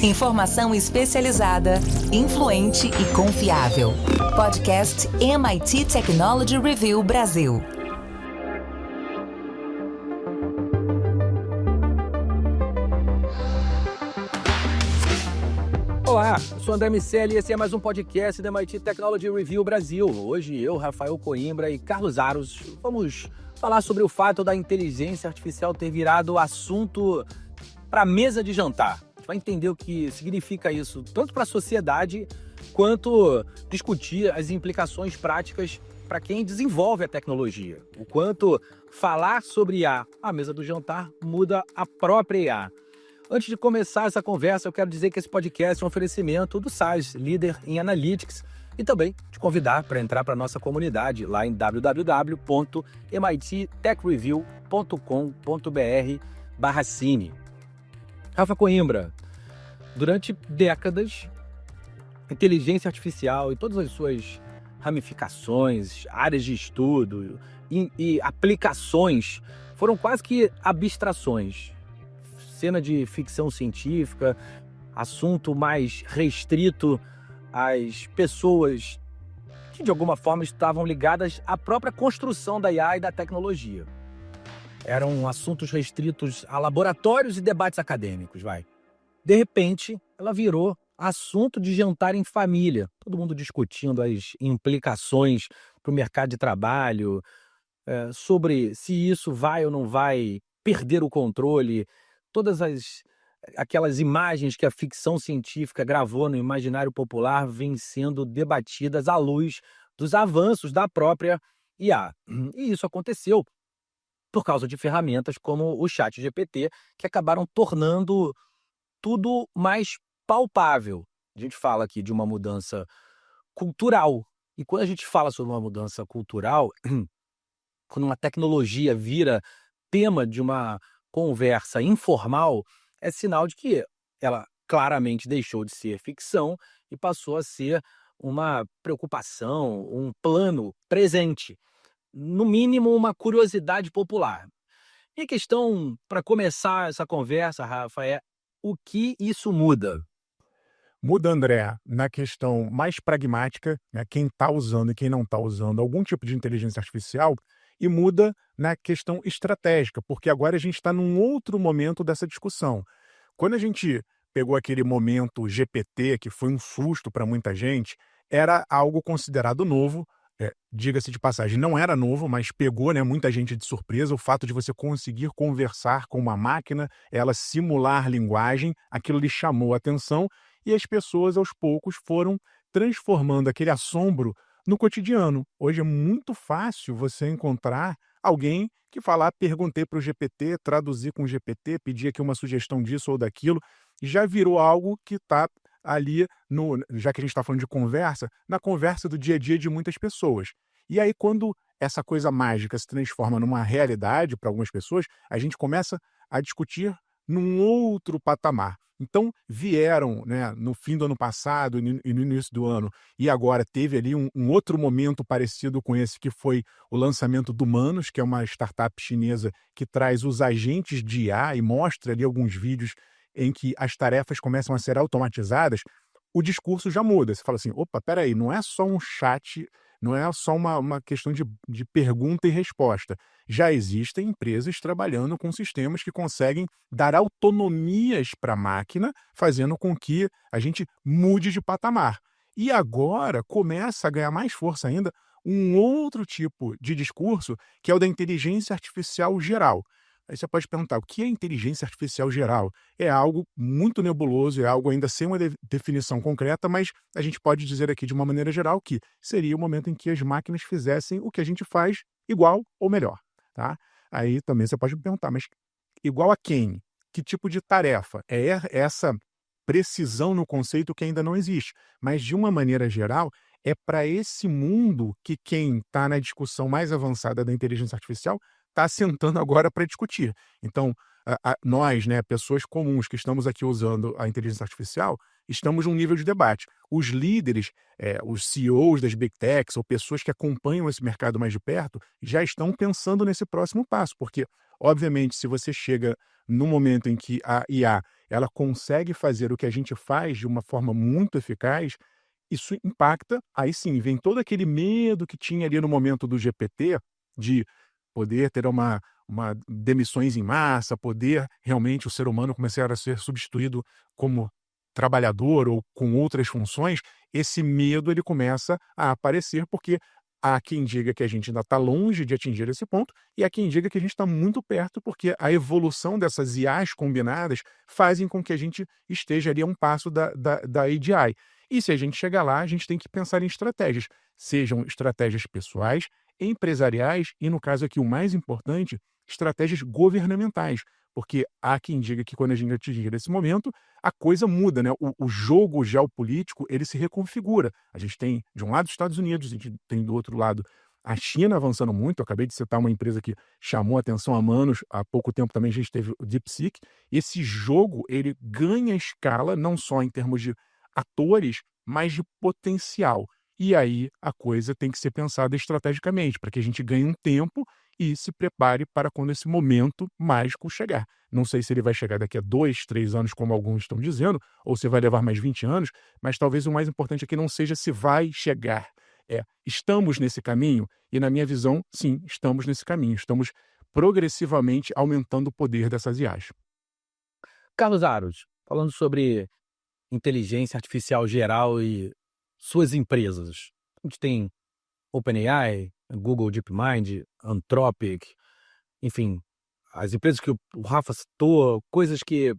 Informação especializada, influente e confiável. Podcast MIT Technology Review Brasil. Olá, eu sou André Miceli e esse é mais um podcast da MIT Technology Review Brasil. Hoje eu, Rafael Coimbra e Carlos Aros vamos falar sobre o fato da inteligência artificial ter virado assunto para a mesa de jantar. A gente vai entender o que significa isso, tanto para a sociedade, quanto discutir as implicações práticas para quem desenvolve a tecnologia. O quanto falar sobre IA à mesa do jantar muda a própria IA. Antes de começar essa conversa, eu quero dizer que esse podcast é um oferecimento do SaaS, líder em Analytics, e também te convidar para entrar para a nossa comunidade lá em www.mittechreview.com.br/cine. Rafa Coimbra, durante décadas, inteligência artificial e todas as suas ramificações, áreas de estudo e aplicações foram quase que abstrações. Cena de ficção científica, assunto mais restrito às pessoas que de alguma forma estavam ligadas à própria construção da IA e da tecnologia. Eram assuntos restritos a laboratórios e debates acadêmicos, vai. De repente, ela virou assunto de jantar em família, todo mundo discutindo as implicações para o mercado de trabalho, sobre se isso vai ou não vai perder o controle. Todas aquelas imagens que a ficção científica gravou no imaginário popular vêm sendo debatidas à luz dos avanços da própria IA. E isso aconteceu por causa de ferramentas como o ChatGPT, que acabaram tornando tudo mais palpável. A gente fala aqui de uma mudança cultural. E quando a gente fala sobre uma mudança cultural, quando uma tecnologia vira tema de uma conversa informal, é sinal de que ela claramente deixou de ser ficção e passou a ser uma preocupação, um plano presente, no mínimo uma curiosidade popular. E a questão para começar essa conversa, Rafa, é o que isso muda? Muda, André, na questão mais pragmática, né, quem está usando e quem não está usando algum tipo de inteligência artificial, e muda na questão estratégica, porque agora a gente está num outro momento dessa discussão. Quando a gente pegou aquele momento GPT, que foi um susto para muita gente, era algo considerado novo. Diga-se de passagem, não era novo, mas pegou, né, muita gente de surpresa. O fato de você conseguir conversar com uma máquina, ela simular linguagem, aquilo lhe chamou a atenção e as pessoas, aos poucos, foram transformando aquele assombro no cotidiano. Hoje é muito fácil você encontrar alguém que falar, perguntei para o GPT, traduzir com o GPT, pedir aqui uma sugestão disso ou daquilo, e já virou algo que está ali, já que a gente está falando de conversa, na conversa do dia a dia de muitas pessoas. E aí, quando essa coisa mágica se transforma numa realidade para algumas pessoas, a gente começa a discutir num outro patamar. Então, vieram, né, no fim do ano passado e no início do ano, e agora teve ali um outro momento parecido com esse, que foi o lançamento do Manus, que é uma startup chinesa que traz os agentes de IA e mostra ali alguns vídeos em que as tarefas começam a ser automatizadas. O discurso já muda. Você fala assim, opa, peraí, não é só um chat, não é só uma questão de pergunta e resposta. Já existem empresas trabalhando com sistemas que conseguem dar autonomias para a máquina, fazendo com que a gente mude de patamar. E agora começa a ganhar mais força ainda um outro tipo de discurso, que é o da inteligência artificial geral. Aí você pode perguntar, o que é inteligência artificial geral? É algo muito nebuloso, é algo ainda sem uma definição concreta, mas a gente pode dizer aqui de uma maneira geral que seria o momento em que as máquinas fizessem o que a gente faz igual ou melhor, tá? Aí também você pode me perguntar, mas igual a quem? Que tipo de tarefa? É essa precisão no conceito que ainda não existe, mas de uma maneira geral, é para esse mundo que quem está na discussão mais avançada da inteligência artificial está sentando agora para discutir. Então, nós, né, pessoas comuns que estamos aqui usando a inteligência artificial, estamos num nível de debate. Os líderes, os CEOs das Big Techs ou pessoas que acompanham esse mercado mais de perto, já estão pensando nesse próximo passo, porque, obviamente, se você chega no momento em que a IA ela consegue fazer o que a gente faz de uma forma muito eficaz, isso impacta, aí sim, vem todo aquele medo que tinha ali no momento do GPT, de poder ter uma demissões em massa, poder realmente o ser humano começar a ser substituído como trabalhador ou com outras funções, esse medo ele começa a aparecer, porque há quem diga que a gente ainda está longe de atingir esse ponto, e há quem diga que a gente está muito perto, porque a evolução dessas IAs combinadas fazem com que a gente esteja ali a um passo da AGI. E se a gente chegar lá, a gente tem que pensar em estratégias, sejam estratégias pessoais, empresariais e, no caso aqui, o mais importante, estratégias governamentais. Porque há quem diga que quando a gente atingir esse momento, a coisa muda, né? O jogo geopolítico ele se reconfigura. A gente tem, de um lado, os Estados Unidos, a gente tem do outro lado a China avançando muito. Eu acabei de citar uma empresa que chamou a atenção há anos, há pouco tempo também a gente teve o DeepSeek. Esse jogo ele ganha escala, não só em termos de atores, mas de potencial. E aí a coisa tem que ser pensada estrategicamente, para que a gente ganhe um tempo e se prepare para quando esse momento mágico chegar. Não sei se ele vai chegar daqui a 2, 3 anos, como alguns estão dizendo, ou se vai levar mais 20 anos, mas talvez o mais importante aqui não seja se vai chegar. Estamos nesse caminho? E na minha visão, sim, estamos nesse caminho. Estamos progressivamente aumentando o poder dessas IAs. Carlos Aros, falando sobre inteligência artificial geral e suas empresas. A gente tem OpenAI, Google DeepMind, Anthropic, enfim, as empresas que o Rafa citou, coisas que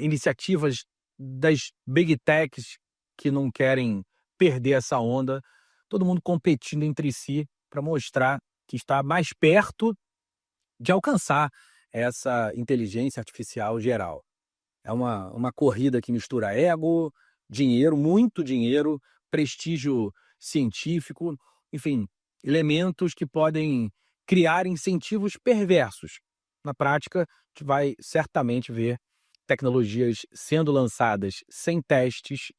iniciativas das Big Techs que não querem perder essa onda, todo mundo competindo entre si para mostrar que está mais perto de alcançar essa inteligência artificial geral. É uma corrida que mistura ego, dinheiro, muito dinheiro, prestígio científico, enfim, elementos que podem criar incentivos perversos. Na prática, a gente vai certamente ver tecnologias sendo lançadas sem testes,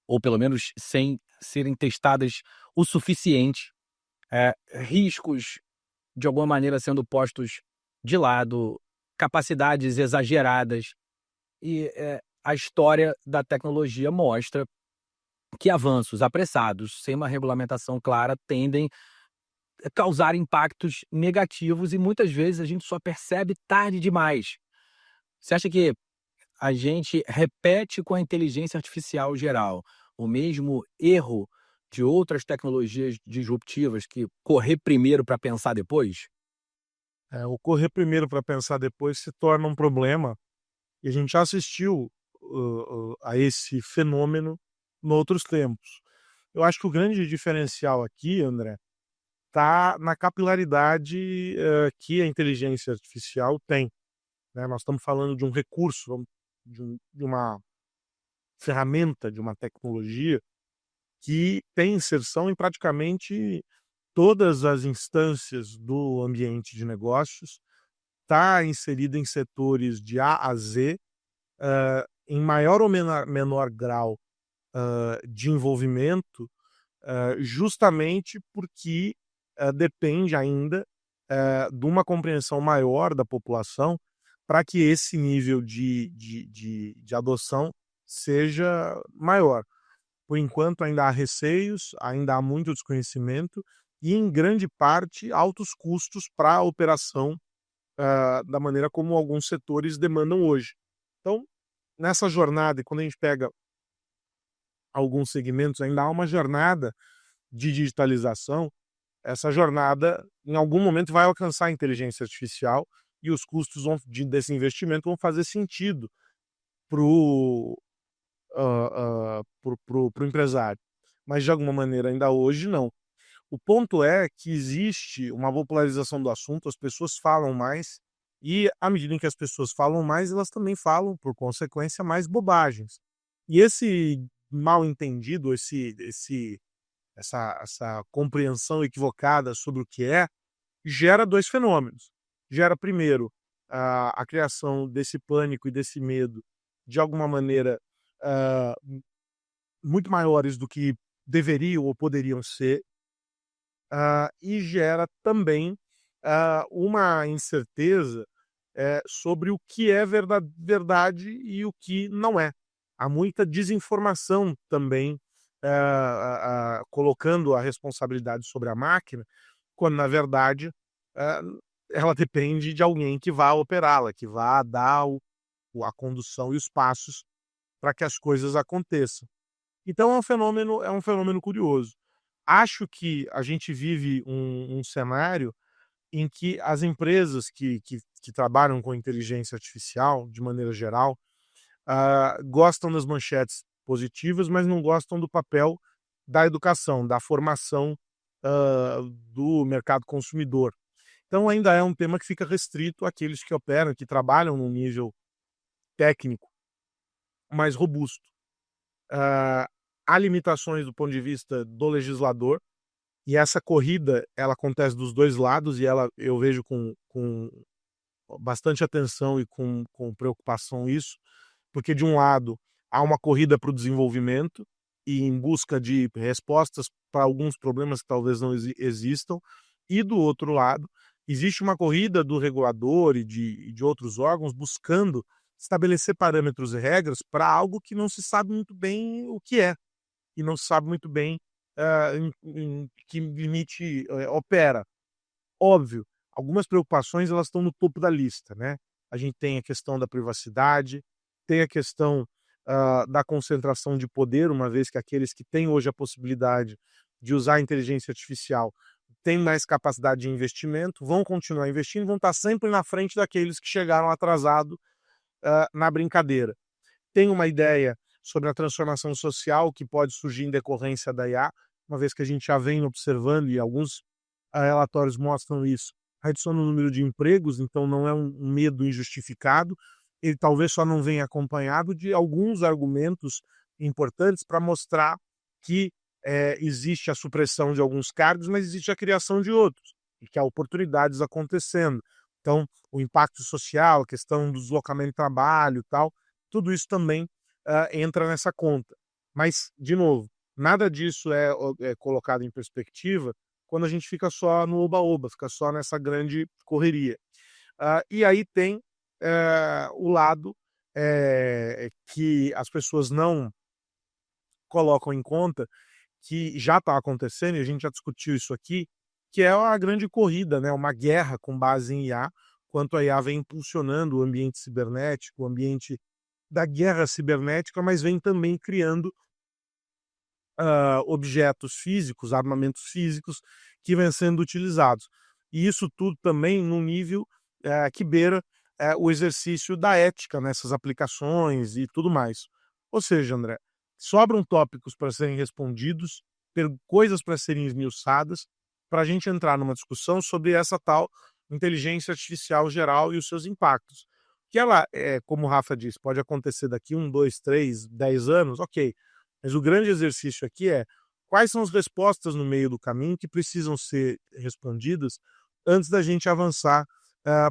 ou pelo menos sem serem testadas o suficiente, riscos de alguma maneira sendo postos de lado, capacidades exageradas. E a história da tecnologia mostra que avanços apressados, sem uma regulamentação clara, tendem a causar impactos negativos e muitas vezes a gente só percebe tarde demais. Você acha que a gente repete com a inteligência artificial geral o mesmo erro de outras tecnologias disruptivas, que correr primeiro para pensar depois? O correr primeiro para pensar depois se torna um problema, e a gente já assistiu a esse fenômeno em outros tempos. Eu acho que o grande diferencial aqui, André, está na capilaridade que a inteligência artificial tem, né? Nós estamos falando de um recurso, de uma ferramenta, de uma tecnologia que tem inserção em praticamente todas as instâncias do ambiente de negócios, está inserida em setores de A a Z, em maior ou menor grau de envolvimento, justamente porque depende ainda de uma compreensão maior da população para que esse nível de adoção seja maior. Por enquanto ainda há receios, ainda há muito desconhecimento e, em grande parte, altos custos para a operação da maneira como alguns setores demandam hoje. Então, nessa jornada, e quando a gente pega alguns segmentos, ainda há uma jornada de digitalização. Essa jornada, em algum momento, vai alcançar a inteligência artificial e os custos desse investimento vão fazer sentido para o empresário. Mas, de alguma maneira, ainda hoje, não. O ponto é que existe uma popularização do assunto, as pessoas falam mais, e à medida em que as pessoas falam mais, elas também falam, por consequência, mais bobagens. E esse mal entendido, essa compreensão equivocada sobre o que gera dois fenômenos. Gera, primeiro, a criação desse pânico e desse medo, de alguma maneira, muito maiores do que deveriam ou poderiam ser, e gera também uma incerteza sobre o que é verdade e o que não é. Há muita desinformação também, colocando a responsabilidade sobre a máquina, quando na verdade eh, ela depende de alguém que vá operá-la, que vá dar a condução e os passos para que as coisas aconteçam. Então é um fenômeno curioso. Acho que a gente vive um cenário em que as empresas que trabalham com inteligência artificial, de maneira geral, gostam das manchetes positivas, mas não gostam do papel da educação, da formação, do mercado consumidor. Então ainda é um tema que fica restrito àqueles que operam, que trabalham num nível técnico mais robusto. Ah, Há limitações do ponto de vista do legislador, e essa corrida ela acontece dos dois lados, e eu vejo com bastante atenção e com preocupação isso, porque de um lado há uma corrida para o desenvolvimento e em busca de respostas para alguns problemas que talvez não existam, e do outro lado existe uma corrida do regulador e de outros órgãos buscando estabelecer parâmetros e regras para algo que não se sabe muito bem o que é, e não se sabe muito bem em que limite opera. Óbvio, algumas preocupações elas estão no topo da lista, né? A gente tem a questão da privacidade, tem a questão da concentração de poder, uma vez que aqueles que têm hoje a possibilidade de usar a inteligência artificial têm mais capacidade de investimento, vão continuar investindo, vão estar sempre na frente daqueles que chegaram atrasado na brincadeira. Tem uma ideia sobre a transformação social que pode surgir em decorrência da IA, uma vez que a gente já vem observando, e alguns relatórios mostram isso, a redução no número de empregos, então não é um medo injustificado, ele talvez só não venha acompanhado de alguns argumentos importantes para mostrar que existe a supressão de alguns cargos, mas existe a criação de outros, e que há oportunidades acontecendo. Então, o impacto social, a questão do deslocamento de trabalho e tal, tudo isso também entra nessa conta. Mas, de novo, nada disso é colocado em perspectiva quando a gente fica só no oba-oba, fica só nessa grande correria. E aí tem o lado que as pessoas não colocam em conta, que já está acontecendo, e a gente já discutiu isso aqui, que é a grande corrida, né, uma guerra com base em IA, quanto a IA vem impulsionando o ambiente cibernético, o ambiente da guerra cibernética, mas vem também criando objetos físicos, armamentos físicos que vêm sendo utilizados. E isso tudo também num nível que beira o exercício da ética nessas aplicações e tudo mais. Ou seja, André, sobram tópicos para serem respondidos, coisas para serem esmiuçadas, para a gente entrar numa discussão sobre essa tal inteligência artificial geral e os seus impactos. Que ela, como o Rafa disse, pode acontecer daqui 1, 2, 3, 10 anos, ok. Mas o grande exercício aqui é quais são as respostas no meio do caminho que precisam ser respondidas antes da gente avançar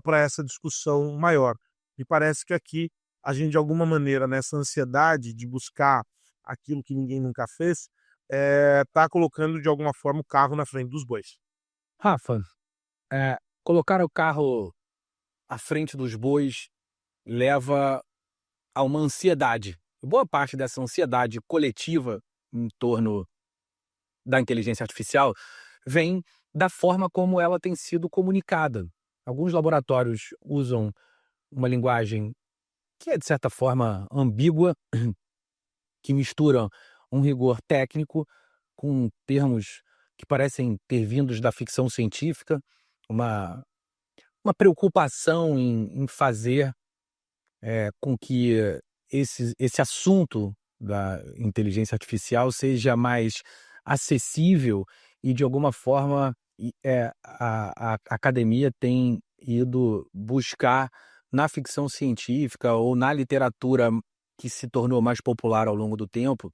para essa discussão maior. Me parece que aqui a gente, de alguma maneira, nessa ansiedade de buscar aquilo que ninguém nunca fez, está colocando, de alguma forma, o carro na frente dos bois. Rafa, colocar o carro à frente dos bois leva a uma ansiedade. Boa parte dessa ansiedade coletiva em torno da inteligência artificial vem da forma como ela tem sido comunicada. Alguns laboratórios usam uma linguagem que é, de certa forma, ambígua, que mistura um rigor técnico com termos que parecem ter vindos da ficção científica, uma preocupação em fazer com que esse assunto da inteligência artificial seja mais acessível e, de alguma forma, a academia tem ido buscar na ficção científica ou na literatura que se tornou mais popular ao longo do tempo,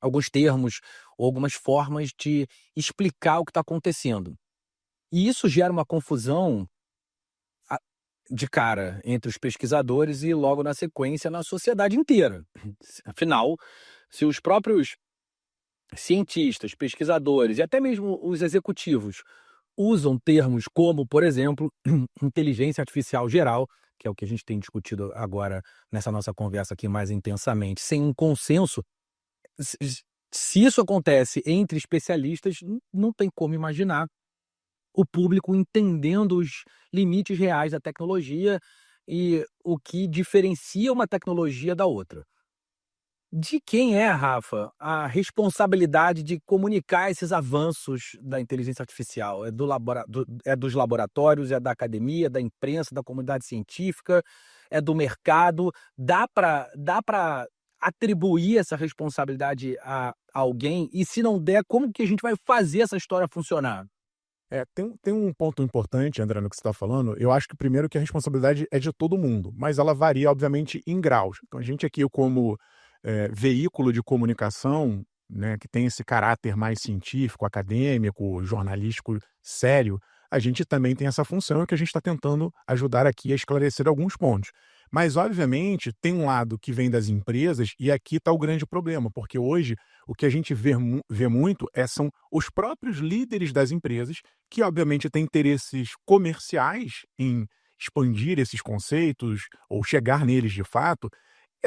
alguns termos ou algumas formas de explicar o que está acontecendo. E isso gera uma confusão de cara entre os pesquisadores e, logo na sequência, na sociedade inteira. Afinal, se os próprios cientistas, pesquisadores e até mesmo os executivos usam termos como, por exemplo, inteligência artificial geral, que é o que a gente tem discutido agora nessa nossa conversa aqui mais intensamente, sem um consenso. Se se isso acontece entre especialistas, não tem como imaginar o público entendendo os limites reais da tecnologia e o que diferencia uma tecnologia da outra. De quem é, Rafa, a responsabilidade de comunicar esses avanços da inteligência artificial? É dos laboratórios, é da academia, da imprensa, da comunidade científica, é do mercado? Dá para atribuir essa responsabilidade a alguém? E se não der, como que a gente vai fazer essa história funcionar? Tem um ponto importante, André, no que você está falando. Eu acho que primeiro que a responsabilidade é de todo mundo, mas ela varia, obviamente, em graus. Então, a gente aqui, como veículo de comunicação, né, que tem esse caráter mais científico, acadêmico, jornalístico sério, a gente também tem essa função que a gente está tentando ajudar aqui a esclarecer alguns pontos. Mas, obviamente, tem um lado que vem das empresas, e aqui está o grande problema, porque hoje o que a gente vê muito são os próprios líderes das empresas, que, obviamente, têm interesses comerciais em expandir esses conceitos ou chegar neles de fato.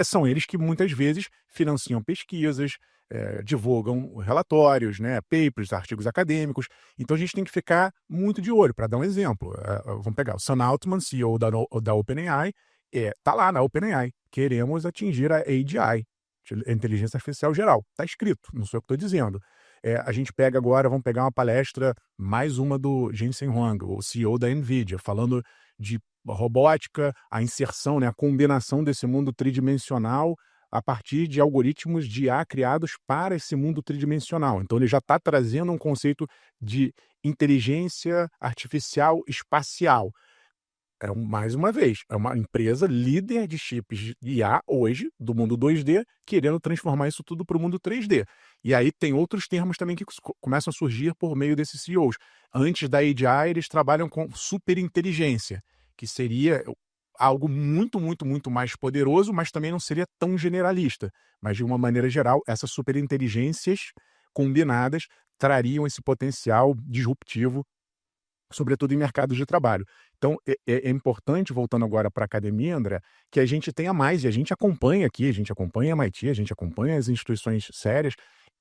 São eles que muitas vezes financiam pesquisas, divulgam relatórios, né, papers, artigos acadêmicos. Então a gente tem que ficar muito de olho. Para dar um exemplo, vamos pegar o Sam Altman, CEO da OpenAI, está lá na OpenAI. Queremos atingir a AGI, a inteligência artificial geral. Está escrito, não sou eu que estou dizendo. A gente pega agora, vamos pegar uma palestra, mais uma do Jensen Huang, o CEO da NVIDIA, falando de robótica, a inserção, né, a combinação desse mundo tridimensional a partir de algoritmos de IA criados para esse mundo tridimensional. Então ele já está trazendo um conceito de inteligência artificial espacial. Mais uma vez, é uma empresa líder de chips de IA hoje, do mundo 2D, querendo transformar isso tudo para o mundo 3D. E aí tem outros termos também que começam a surgir por meio desses CEOs. Antes da AGI, eles trabalham com superinteligência, que seria algo muito, muito, muito mais poderoso, mas também não seria tão generalista. Mas, de uma maneira geral, essas superinteligências combinadas trariam esse potencial disruptivo, sobretudo em mercados de trabalho. Então, é importante, voltando agora para a academia, André, que a gente tenha mais, e a gente acompanha aqui, a gente acompanha a MIT, a gente acompanha as instituições sérias,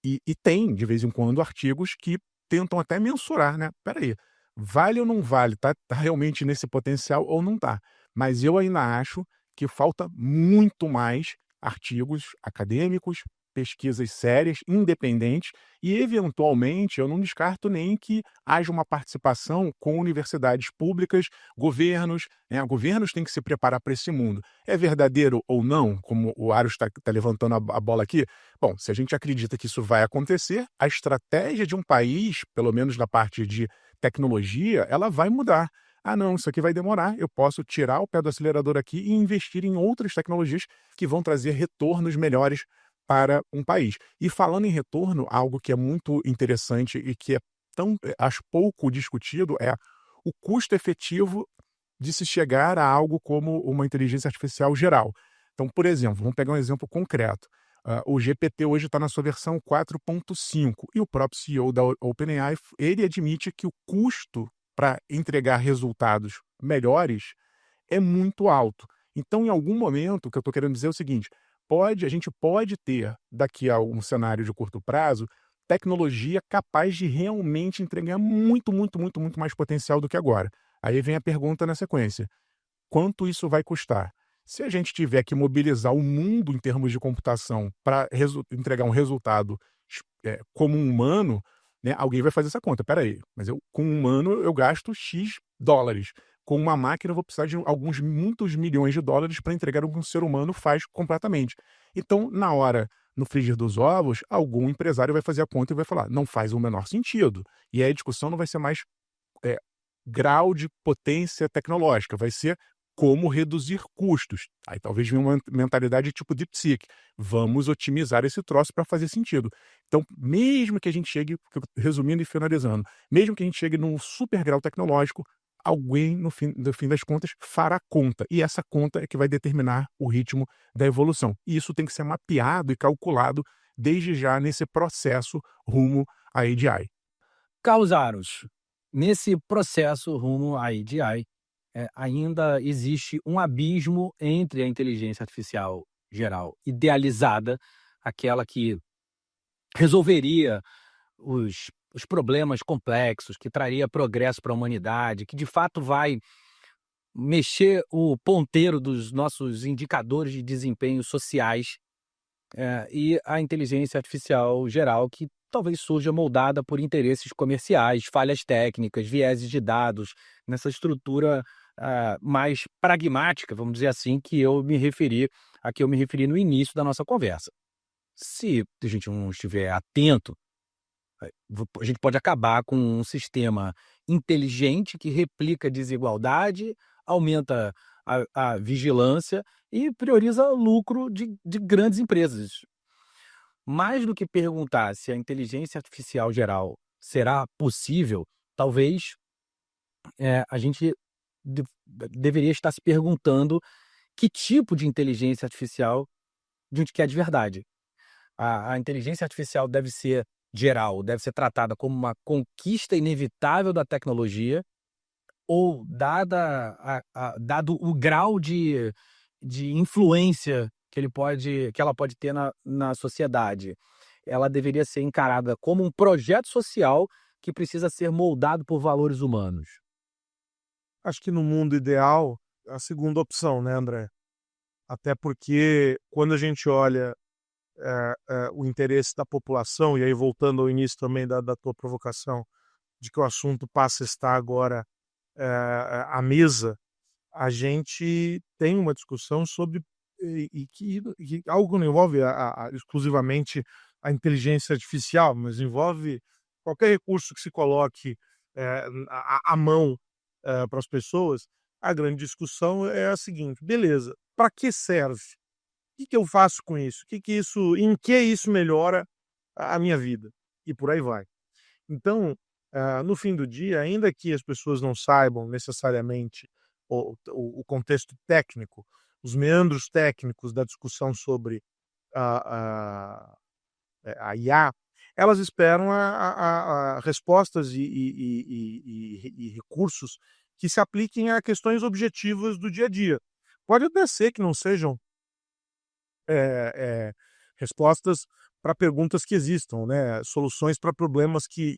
e tem, de vez em quando, artigos que tentam até mensurar, né? Peraí, vale ou não vale? Tá realmente nesse potencial ou não tá? Mas eu ainda acho que falta muito mais artigos acadêmicos, pesquisas sérias, independentes, e eventualmente eu não descarto nem que haja uma participação com universidades públicas, governos, né? Governos têm que se preparar para esse mundo. É verdadeiro ou não, como o Aros está levantando a bola aqui? Bom, se a gente acredita que isso vai acontecer, a estratégia de um país, pelo menos na parte de tecnologia, ela vai mudar. Ah, não, isso aqui vai demorar. Eu posso tirar o pé do acelerador aqui e investir em outras tecnologias que vão trazer retornos melhores para um país. E falando em retorno, algo que é muito interessante e que é acho pouco discutido, é o custo efetivo de se chegar a algo como uma inteligência artificial geral. Então, por exemplo, vamos pegar um exemplo concreto. O GPT hoje está na sua versão 4.5 e o próprio CEO da OpenAI, ele admite que o custo para entregar resultados melhores é muito alto. Então, em algum momento, o que eu estou querendo dizer é o seguinte: a gente pode ter, daqui a um cenário de curto prazo, tecnologia capaz de realmente entregar muito, muito, muito, muito mais potencial do que agora. Aí vem a pergunta na sequência: quanto isso vai custar? Se a gente tiver que mobilizar o mundo em termos de computação para entregar um resultado como um humano, né, alguém vai fazer essa conta. Peraí, mas com um humano eu gasto X dólares. Com uma máquina eu vou precisar de muitos milhões de dólares para entregar o que um ser humano faz completamente. Então, na hora, no frigir dos ovos, algum empresário vai fazer a conta e vai falar: não faz o menor sentido. E aí a discussão não vai ser mais grau de potência tecnológica, vai ser como reduzir custos. Aí talvez venha uma mentalidade tipo DeepSeek. Vamos otimizar esse troço para fazer sentido. Então, mesmo que a gente chegue, resumindo e finalizando, mesmo que a gente chegue num super grau tecnológico, alguém, no fim das contas, fará conta. E essa conta é que vai determinar o ritmo da evolução. E isso tem que ser mapeado e calculado desde já nesse processo rumo à AGI. Carlos Aros, nesse processo rumo à AGI, ainda existe um abismo entre a inteligência artificial geral idealizada, aquela que resolveria os problemas complexos, que traria progresso para a humanidade, que de fato vai mexer o ponteiro dos nossos indicadores de desempenho sociais, e a inteligência artificial geral, que talvez surja moldada por interesses comerciais, falhas técnicas, vieses de dados, nessa estrutura mais pragmática, vamos dizer assim, a que eu me referi no início da nossa conversa. Se a gente não estiver atento, a gente pode acabar com um sistema inteligente que replica a desigualdade, aumenta a vigilância e prioriza lucro de grandes empresas. Mais do que perguntar se a inteligência artificial geral será possível, talvez a gente deveria estar se perguntando que tipo de inteligência artificial a gente quer de verdade. A inteligência artificial deve ser geral, deve ser tratada como uma conquista inevitável da tecnologia, ou dado o grau de influência que ela pode ter na sociedade, ela deveria ser encarada como um projeto social que precisa ser moldado por valores humanos. Acho que no mundo ideal, é a segunda opção, né, André? Até porque quando a gente olha o interesse da população, e aí voltando ao início também da tua provocação, de que o assunto passa a estar agora à mesa, a gente tem uma discussão sobre que algo não envolve exclusivamente a inteligência artificial, mas envolve qualquer recurso que se coloque à mão para as pessoas. A grande discussão é a seguinte: beleza, para que serve? O que eu faço com isso? Em que isso melhora a minha vida? E por aí vai. Então, no fim do dia, ainda que as pessoas não saibam necessariamente o contexto técnico, os meandros técnicos da discussão sobre a IA, elas esperam a respostas e recursos que se apliquem a questões objetivas do dia a dia. Pode até ser que não sejam respostas para perguntas que existam, né? Soluções para problemas que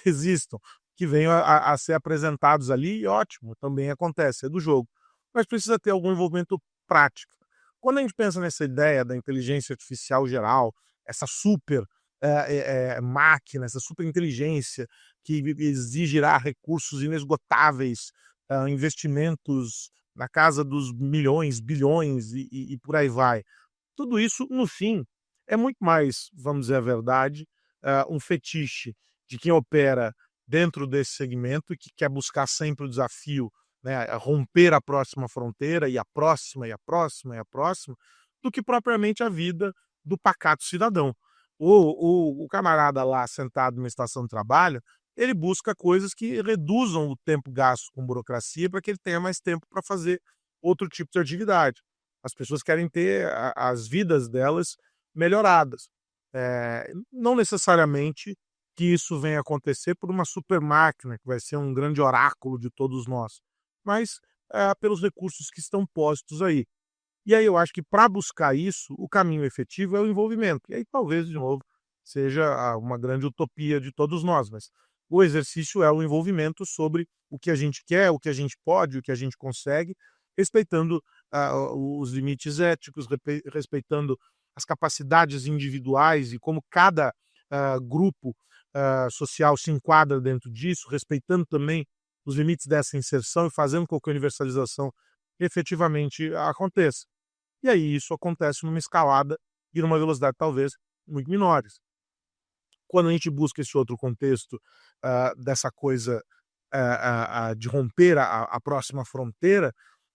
existam, que venham a ser apresentados ali, e ótimo, também acontece, é do jogo. Mas precisa ter algum envolvimento prático. Quando a gente pensa nessa ideia da inteligência artificial geral, essa super máquina, essa super inteligência que exigirá recursos inesgotáveis, investimentos na casa dos milhões, bilhões e por aí vai. Tudo isso, no fim, é muito mais, vamos dizer a verdade, um fetiche de quem opera dentro desse segmento e que quer buscar sempre o desafio, né, a romper a próxima fronteira, e a próxima, e a próxima, e a próxima, do que propriamente a vida do pacato cidadão. O camarada lá sentado numa estação de trabalho, ele busca coisas que reduzam o tempo gasto com burocracia para que ele tenha mais tempo para fazer outro tipo de atividade. As pessoas querem ter as vidas delas melhoradas. Não necessariamente que isso venha acontecer por uma super máquina, que vai ser um grande oráculo de todos nós, mas pelos recursos que estão postos aí. E aí eu acho que para buscar isso, o caminho efetivo é o envolvimento. E aí talvez, de novo, seja uma grande utopia de todos nós, mas o exercício é o envolvimento sobre o que a gente quer, o que a gente pode, o que a gente consegue, respeitando os limites éticos, respeitando as capacidades individuais e como cada grupo social se enquadra dentro disso, respeitando também os limites dessa inserção e fazendo com que a universalização efetivamente aconteça. E aí isso acontece numa escalada e numa velocidade talvez muito menores. Quando a gente busca esse outro contexto dessa coisa de romper a próxima fronteira,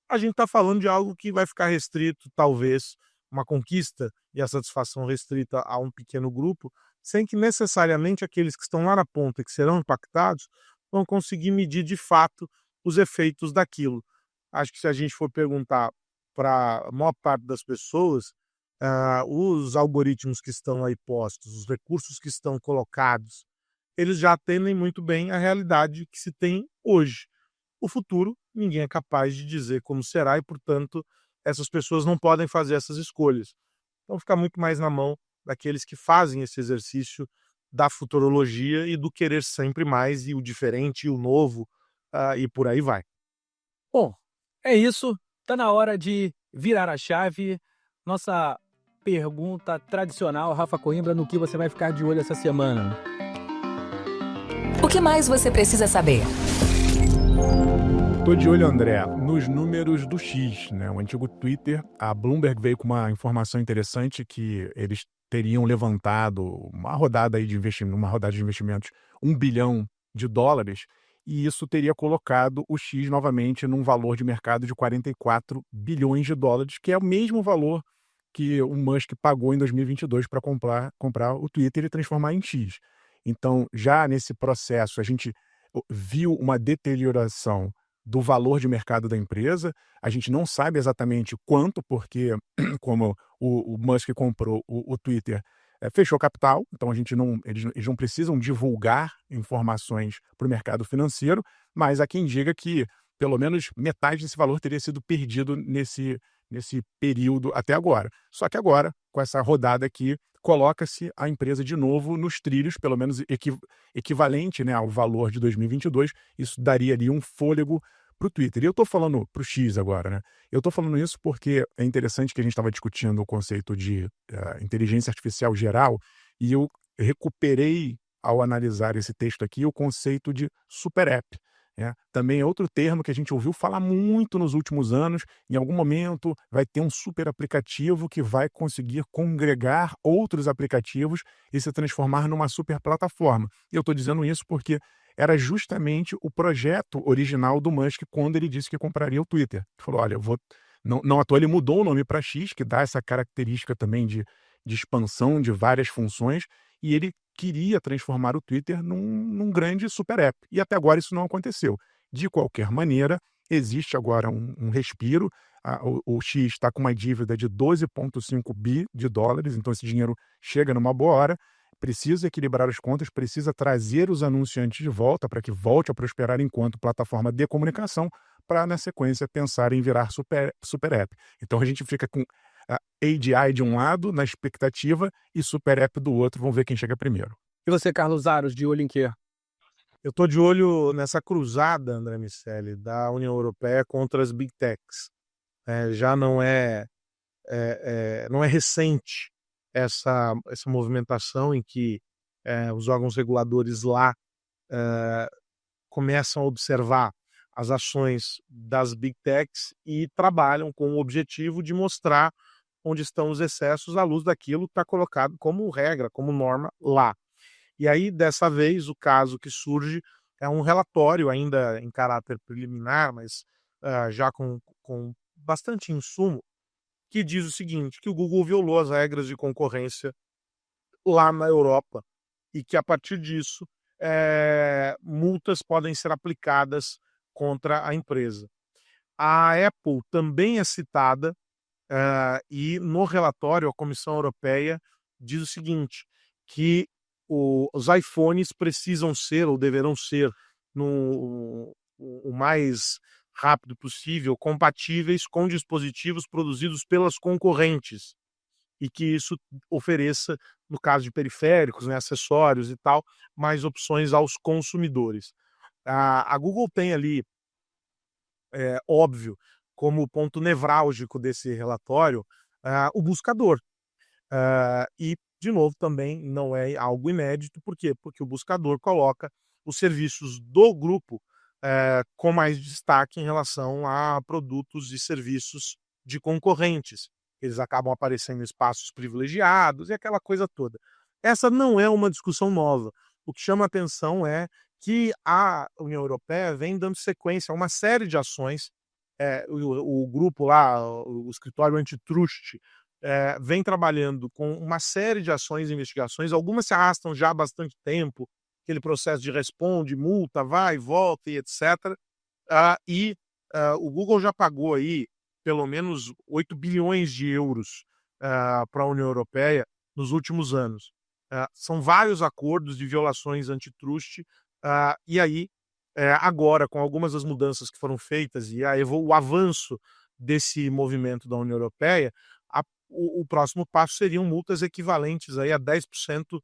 a gente está falando de algo que vai ficar restrito, talvez, uma conquista e a satisfação restrita a um pequeno grupo, sem que necessariamente aqueles que estão lá na ponta e que serão impactados vão conseguir medir de fato os efeitos daquilo. Acho que se a gente for perguntar para a maior parte das pessoas, os algoritmos que estão aí postos, os recursos que estão colocados, eles já atendem muito bem à realidade que se tem hoje. O futuro, ninguém é capaz de dizer como será e, portanto, essas pessoas não podem fazer essas escolhas. Então fica muito mais na mão daqueles que fazem esse exercício da futurologia e do querer sempre mais e o diferente e o novo, e por aí vai. Bom, é isso. Tá na hora de virar a chave. Nossa pergunta tradicional, Rafa Coimbra, no que você vai ficar de olho essa semana? O que mais você precisa saber? Tô de olho, André, nos números do X, né? O antigo Twitter. A Bloomberg veio com uma informação interessante que eles teriam levantado uma rodada aí de investimento, uma rodada de investimentos, US$ 1 bilhão, e isso teria colocado o X novamente num valor de mercado de US$ 44 bilhões, que é o mesmo valor que o Musk pagou em 2022 para comprar o Twitter e transformar em X. Então, já nesse processo, a gente viu uma deterioração do valor de mercado da empresa. A gente não sabe exatamente quanto, porque como o Musk comprou o Twitter, fechou capital, então eles não precisam divulgar informações para o mercado financeiro, mas há quem diga que pelo menos metade desse valor teria sido perdido nesse período até agora. Só que agora, com essa rodada aqui, coloca-se a empresa de novo nos trilhos, pelo menos equivalente, né, ao valor de 2022. Isso daria ali um fôlego para o Twitter. E eu estou falando para o X agora, né? Eu estou falando isso porque é interessante que a gente estava discutindo o conceito de inteligência artificial geral, e eu recuperei, ao analisar esse texto aqui, o conceito de super app. Também é outro termo que a gente ouviu falar muito nos últimos anos. Em algum momento vai ter um super aplicativo que vai conseguir congregar outros aplicativos e se transformar numa super plataforma. E eu estou dizendo isso porque era justamente o projeto original do Musk quando ele disse que compraria o Twitter. Ele falou, olha, não à toa ele mudou o nome para X, que dá essa característica também de expansão de várias funções, e ele queria transformar o Twitter num grande super app. E até agora isso não aconteceu. De qualquer maneira, existe agora um respiro. O X está com uma dívida de 12,5 bi de dólares, então esse dinheiro chega numa boa hora. Precisa equilibrar as contas, precisa trazer os anunciantes de volta para que volte a prosperar enquanto plataforma de comunicação, para, na sequência, pensar em virar super app. Então a gente fica com a AGI de um lado, na expectativa, e super app do outro. Vamos ver quem chega primeiro. E você, Carlos Aros, de olho em quê? Eu estou de olho nessa cruzada, André Miceli, da União Europeia contra as Big Techs. Já não é recente essa movimentação em que os órgãos reguladores lá começam a observar as ações das Big Techs e trabalham com o objetivo de mostrar onde estão os excessos à luz daquilo que está colocado como regra, como norma lá. E aí, dessa vez, o caso que surge é um relatório ainda em caráter preliminar, mas já com bastante insumo, que diz o seguinte, que o Google violou as regras de concorrência lá na Europa e que, a partir disso, multas podem ser aplicadas contra a empresa. A Apple também é citada, e no relatório a Comissão Europeia diz o seguinte, que os iPhones precisam ser ou deverão ser o mais rápido possível compatíveis com dispositivos produzidos pelas concorrentes e que isso ofereça, no caso de periféricos, né, acessórios e tal, mais opções aos consumidores. A Google tem ali, óbvio, como ponto nevrálgico desse relatório, o buscador. E, de novo, também não é algo inédito. Por quê? Porque o buscador coloca os serviços do grupo com mais destaque em relação a produtos e serviços de concorrentes. Eles acabam aparecendo em espaços privilegiados e aquela coisa toda. Essa não é uma discussão nova. O que chama atenção é que a União Europeia vem dando sequência a uma série de ações. O grupo lá, o escritório antitrust, vem trabalhando com uma série de ações e investigações. Algumas se arrastam já há bastante tempo, aquele processo de responde, multa, vai, volta e etc. O Google já pagou aí pelo menos 8 bilhões de euros para a União Europeia nos últimos anos. São vários acordos de violações antitrust, e aí, agora, com algumas das mudanças que foram feitas e o avanço desse movimento da União Europeia, o próximo passo seriam multas equivalentes aí a 10%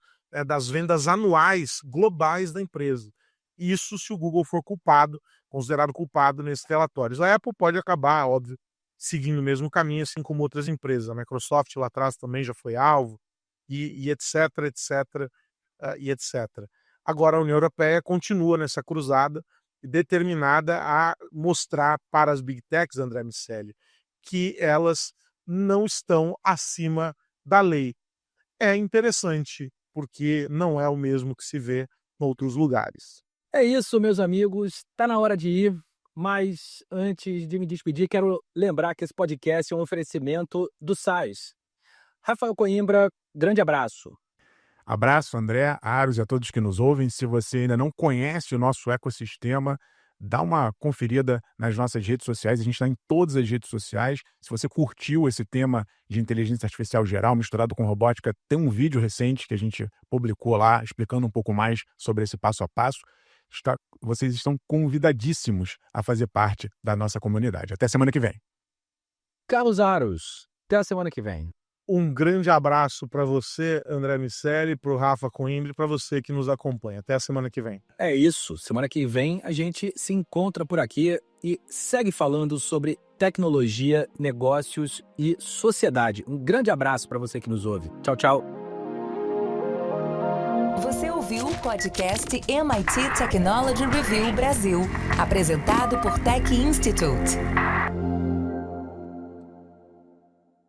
das vendas anuais globais da empresa. Isso se o Google for considerado culpado nesses relatórios. A Apple pode acabar, óbvio, seguindo o mesmo caminho, assim como outras empresas. A Microsoft lá atrás também já foi alvo, e etc, etc, e etc. Agora a União Europeia continua nessa cruzada, determinada a mostrar para as Big Techs, André Miceli, que elas não estão acima da lei. É interessante, porque não é o mesmo que se vê em outros lugares. É isso, meus amigos. Tá na hora de ir, mas antes de me despedir, quero lembrar que esse podcast é um oferecimento do SaaS. Rafael Coimbra, grande abraço. Abraço, André, Aros e a todos que nos ouvem. Se você ainda não conhece o nosso ecossistema, dá uma conferida nas nossas redes sociais. A gente está em todas as redes sociais. Se você curtiu esse tema de inteligência artificial geral misturado com robótica, tem um vídeo recente que a gente publicou lá explicando um pouco mais sobre esse passo a passo. Vocês estão convidadíssimos a fazer parte da nossa comunidade. Até semana que vem. Carlos Aros, até a semana que vem. Um grande abraço para você, André Miceli, para o Rafa Coimbra e para você que nos acompanha. Até a semana que vem. É isso. Semana que vem a gente se encontra por aqui e segue falando sobre tecnologia, negócios e sociedade. Um grande abraço para você que nos ouve. Tchau, tchau. Você ouviu o podcast MIT Technology Review Brasil, apresentado por Tech Institute.